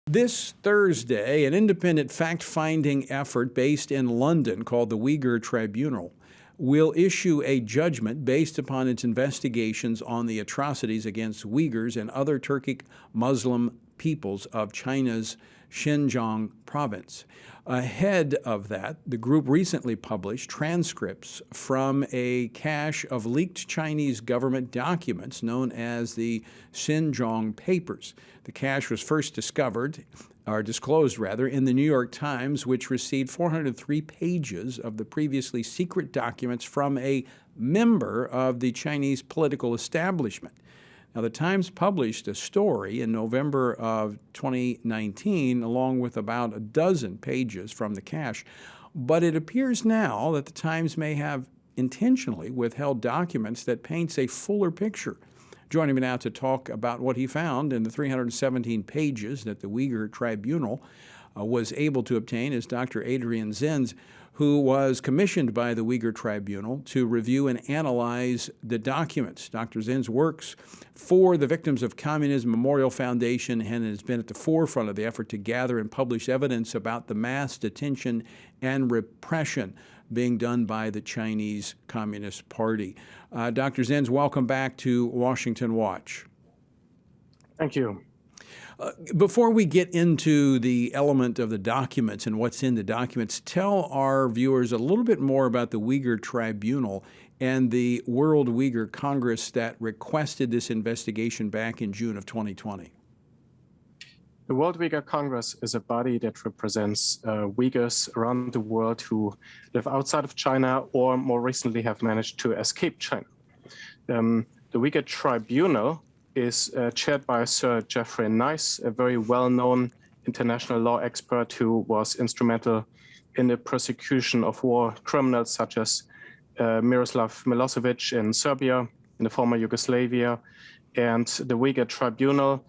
This Thursday, an independent fact-finding effort based in London called the Uyghur Tribunal will issue a judgment based upon its investigations on the atrocities against Uyghurs and other Turkic Muslim peoples of China's Xinjiang province. Ahead of that, the group recently published transcripts from a cache of leaked Chinese government documents known as the Xinjiang Papers. The cache was first disclosed in the New York Times, which received 403 pages of the previously secret documents from a member of the Chinese political establishment. Now, the Times published a story in November of 2019, along with about a dozen pages from the cache, but it appears now that the Times may have intentionally withheld documents that paints a fuller picture. Joining me now to talk about what he found in the 317 pages that the Uyghur Tribunal was able to obtain is Dr. Adrian Zenz, who was commissioned by the Uyghur Tribunal to review and analyze the documents. Dr. Zenz works for the Victims of Communism Memorial Foundation and has been at the forefront of the effort to gather and publish evidence about the mass detention and repression being done by the Chinese Communist Party. Dr. Zenz, welcome back to Washington Watch. Thank you. Before we get into the element of the documents and what's in the documents, tell our viewers a little bit more about the Uyghur Tribunal and the World Uyghur Congress that requested this investigation back in June of 2020. The World Uyghur Congress is a body that represents Uyghurs around the world who live outside of China or more recently have managed to escape China. The Uyghur Tribunal is chaired by Sir Geoffrey Nice, a very well-known international law expert who was instrumental in the prosecution of war criminals such as Miroslav Milosevic in Serbia, in the former Yugoslavia. And the Uyghur Tribunal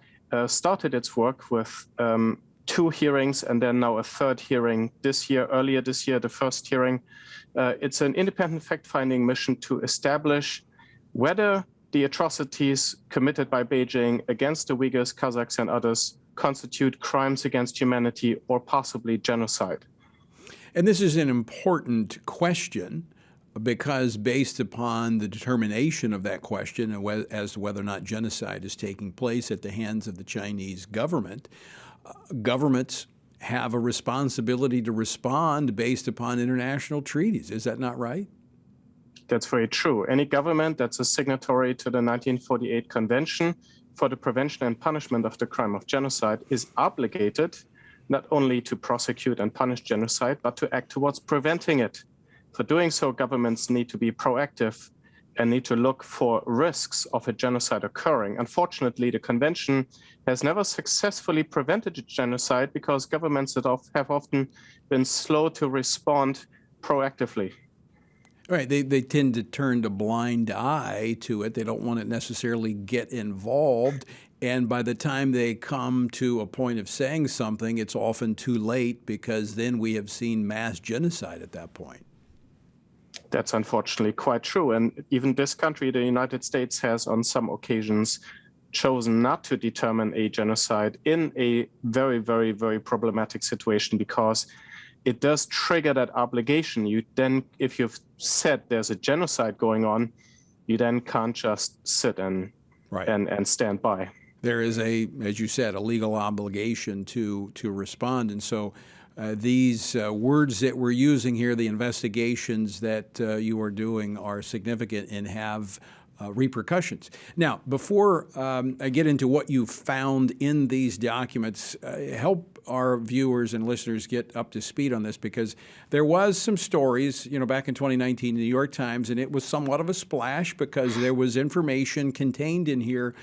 started its work with 2 hearings and then now a 3rd hearing this year, earlier this year, the first hearing. It's an independent fact-finding mission to establish whether the atrocities committed by Beijing against the Uyghurs, Kazakhs, and others constitute crimes against humanity or possibly genocide. And this is an important question because based upon the determination of that question as to whether or not genocide is taking place at the hands of the Chinese government, governments have a responsibility to respond based upon international treaties. Is that not right? That's very true. Any government that's a signatory to the 1948 Convention for the Prevention and Punishment of the Crime of Genocide is obligated not only to prosecute and punish genocide, but to act towards preventing it. For doing so, governments need to be proactive and need to look for risks of a genocide occurring. Unfortunately, the Convention has never successfully prevented a genocide because governments have often been slow to respond proactively. Right. They tend to turn a blind eye to it. They don't want to necessarily get involved. And by the time they come to a point of saying something, it's often too late because then we have seen mass genocide at that point. That's unfortunately quite true. And even this country, the United States, has on some occasions chosen not to determine a genocide in a very, very, very problematic situation because it does trigger that obligation. You then, if you've said there's a genocide going on, you then can't just sit and stand by. There is as you said, a legal obligation to respond. And so these words that we're using here, the investigations that you are doing are significant and have repercussions. Now, before I get into what you found in these documents, help our viewers and listeners get up to speed on this because there was some stories, back in 2019 in the New York Times, and it was somewhat of a splash because there was information contained in here.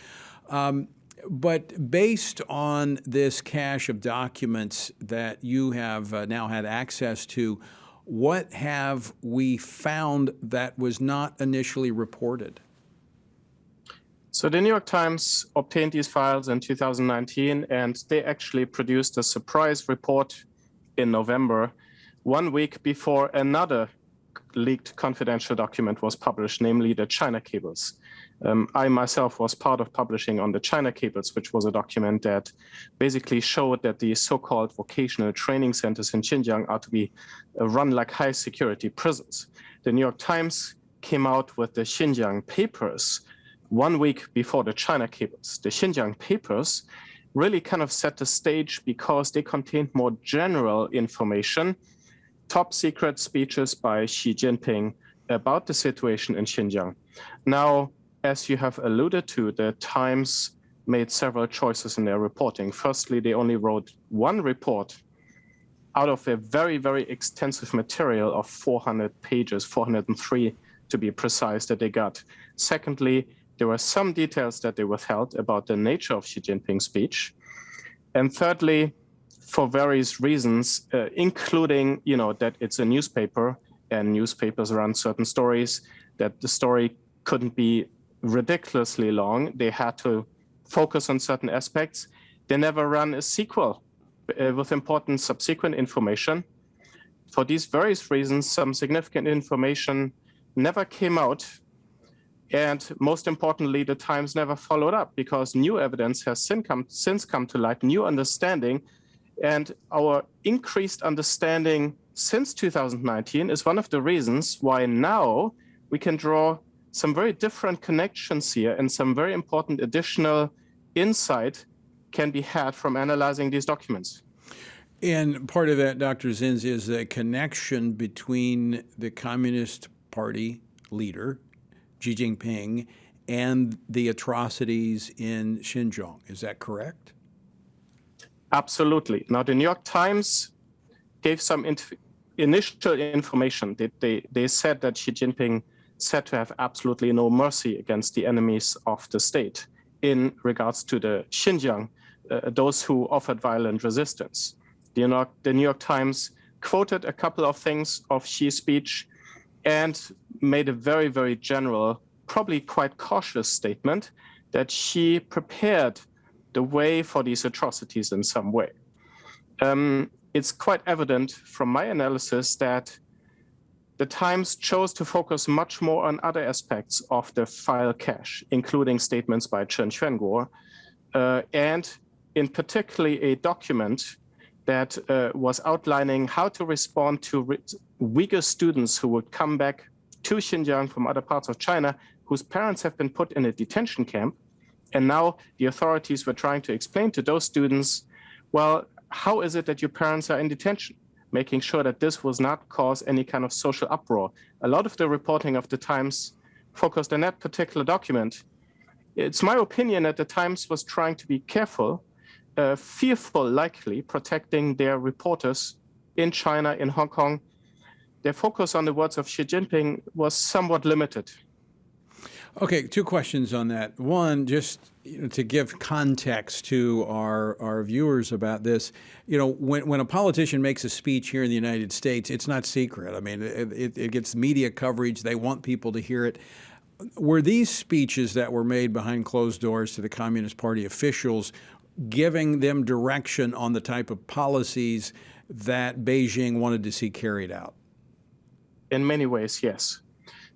But based on this cache of documents that you have now had access to, what have we found that was not initially reported? So the New York Times obtained these files in 2019, and they actually produced a surprise report in November, 1 week before another leaked confidential document was published, namely the China cables. I myself was part of publishing on the China cables, which was a document that basically showed that the so-called vocational training centers in Xinjiang are to be run like high security prisons. The New York Times came out with the Xinjiang papers 1 week before the China cables. The Xinjiang papers really kind of set the stage because they contained more general information, top secret speeches by Xi Jinping about the situation in Xinjiang. Now, as you have alluded to, the Times made several choices in their reporting. Firstly, they only wrote one report out of a very, very extensive material of 400 pages, 403 to be precise, that they got. Secondly, there were some details that they withheld about the nature of Xi Jinping's speech. And thirdly, for various reasons, including, that it's a newspaper and newspapers run certain stories, that the story couldn't be ridiculously long. They had to focus on certain aspects. They never run a sequel with important subsequent information. For these various reasons, some significant information never came out. And most importantly, the Times never followed up because new evidence has since come to light, new understanding. And our increased understanding since 2019 is one of the reasons why now we can draw some very different connections here, and some very important additional insight can be had from analyzing these documents. And part of that, Dr. Zenz, is the connection between the Communist Party leader, Xi Jinping, and the atrocities in Xinjiang. Is that correct? Absolutely. Now, the New York Times gave some initial information. They said that Xi Jinping said to have absolutely no mercy against the enemies of the state in regards to the Xinjiang, those who offered violent resistance. The New York Times quoted a couple of things of Xi's speech and made a very, very general, probably quite cautious statement that Xi prepared the way for these atrocities in some way. It's quite evident from my analysis that the Times chose to focus much more on other aspects of the file cache, including statements by Chen Quanguo, and in particularly a document that was outlining how to respond to Uyghur students who would come back to Xinjiang from other parts of China, whose parents have been put in a detention camp. And now the authorities were trying to explain to those students, well, how is it that your parents are in detention? Making sure that this will not cause any kind of social uproar. A lot of the reporting of the Times focused on that particular document. It's my opinion that the Times was trying to be careful, fearful, likely, protecting their reporters in China, in Hong Kong. Their focus on the words of Xi Jinping was somewhat limited. Okay, two questions on that. One, just to give context to our viewers about this, when a politician makes a speech here in the United States, it's not secret. I mean, it gets media coverage. They want people to hear it. Were these speeches that were made behind closed doors to the Communist Party officials giving them direction on the type of policies that Beijing wanted to see carried out? In many ways, yes.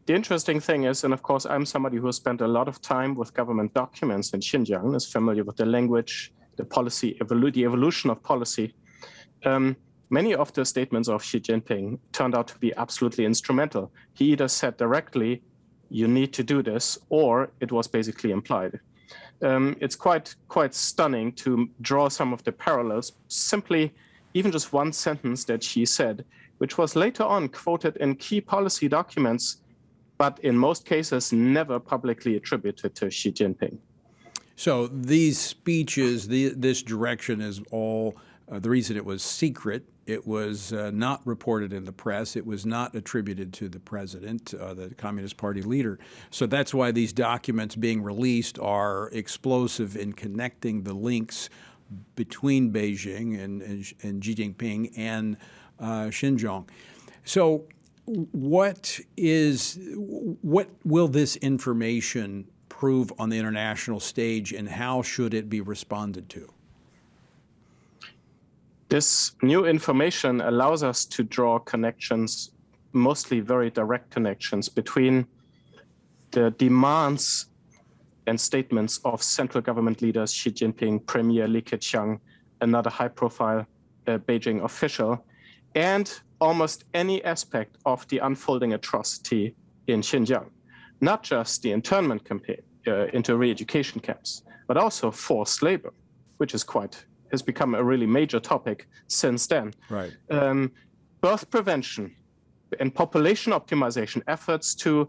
The interesting thing is, and of course, I'm somebody who has spent a lot of time with government documents in Xinjiang, is familiar with the language, the policy, the evolution of policy. Many of the statements of Xi Jinping turned out to be absolutely instrumental. He either said directly, you need to do this, or it was basically implied. It's quite stunning to draw some of the parallels, simply even just one sentence that Xi said, which was later on quoted in key policy documents, but in most cases never publicly attributed to Xi Jinping. So these speeches, this direction is all the reason it was secret. It was not reported in the press. It was not attributed to the president, the Communist Party leader. So that's why these documents being released are explosive in connecting the links between Beijing and Xi Jinping and Xinjiang. So what will this information prove on the international stage, and how should it be responded to? This new information allows us to draw connections mostly very direct connections between the demands and statements of central government leaders Xi Jinping, Premier Li Keqiang, another high-profile Beijing official, and almost any aspect of the unfolding atrocity in Xinjiang. Not just the internment campaign into re-education camps, but also forced labor, which has become a really major topic since then. Right. Birth prevention and population optimization efforts to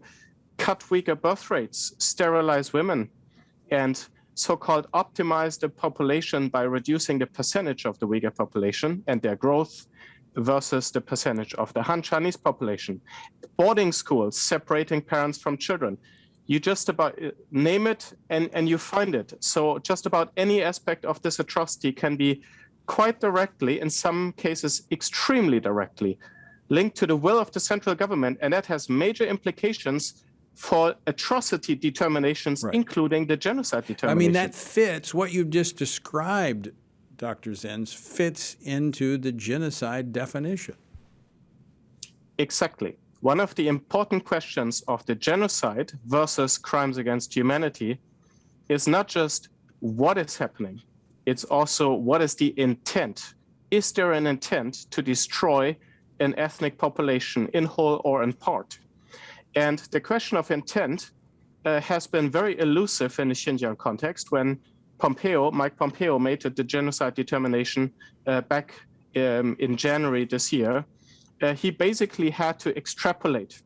cut Uyghur birth rates, sterilize women, and so-called optimize the population by reducing the percentage of the Uyghur population and their growth versus the percentage of the Han Chinese population. Boarding schools separating parents from children. You just about name it and you find it. So just about any aspect of this atrocity can be quite directly, in some cases extremely directly, linked to the will of the central government, and that has major implications for atrocity determinations, right, including the genocide determination. I mean, that fits what you've just described, Dr. Zenz, fits into the genocide definition. Exactly. One of the important questions of the genocide versus crimes against humanity is not just what is happening, it's also what is the intent. Is there an intent to destroy an ethnic population in whole or in part? And the question of intent has been very elusive in the Xinjiang context. When Mike Pompeo made the genocide determination back in January this year, he basically had to extrapolate,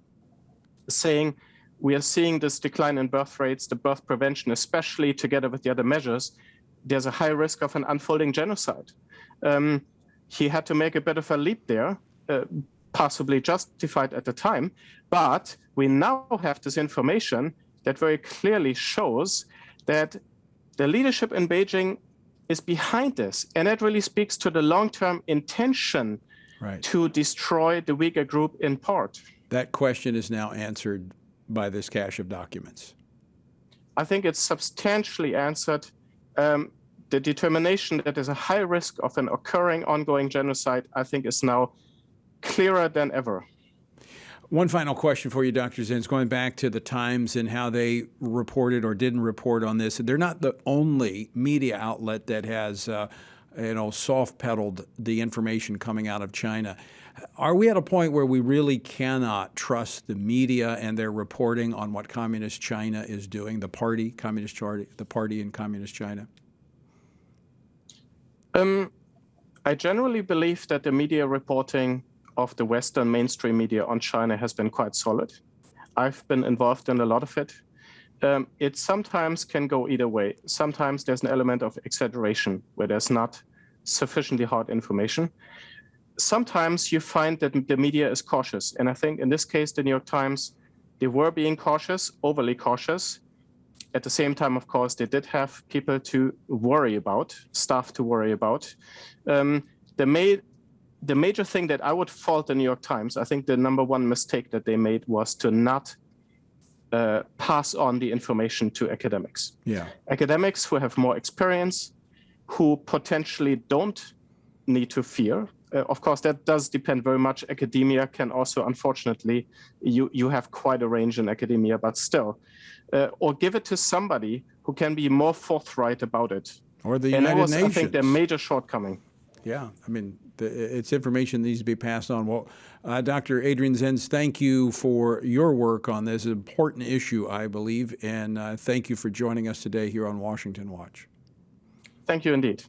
saying, we are seeing this decline in birth rates, the birth prevention, especially together with the other measures, there's a high risk of an unfolding genocide. He had to make a bit of a leap there, possibly justified at the time, but we now have this information that very clearly shows that the leadership in Beijing is behind this, and that really speaks to the long-term intention, right, to destroy the Uyghur group in part. That question is now answered by this cache of documents. I think it's substantially answered. The determination that there's a high risk of an occurring ongoing genocide, I think, is now clearer than ever. One final question for you, Dr. Zenz, going back to the Times and how they reported or didn't report on this. They're not the only media outlet that has soft-pedaled the information coming out of China. Are we at a point where we really cannot trust the media and their reporting on what Communist China is doing, the party in Communist China? I generally believe that the media reporting of the Western mainstream media on China has been quite solid. I've been involved in a lot of it. It sometimes can go either way. Sometimes there's an element of exaggeration where there's not sufficiently hard information. Sometimes you find that the media is cautious. And I think in this case, the New York Times, they were being cautious, overly cautious. At the same time, of course, they did have people to worry about, staff to worry about. The major thing that I would fault the New York Times, I think the number one mistake that they made was to not pass on the information to academics. Yeah. Academics who have more experience, who potentially don't need to fear. Of course, that does depend very much. Academia can also, unfortunately, you have quite a range in academia, but still. Or give it to somebody who can be more forthright about it. Or the United Nations. I think, their major shortcoming. Yeah, I mean, it's information that needs to be passed on. Well, Dr. Adrian Zenz, thank you for your work on this important issue, I believe, and thank you for joining us today here on Washington Watch. Thank you indeed.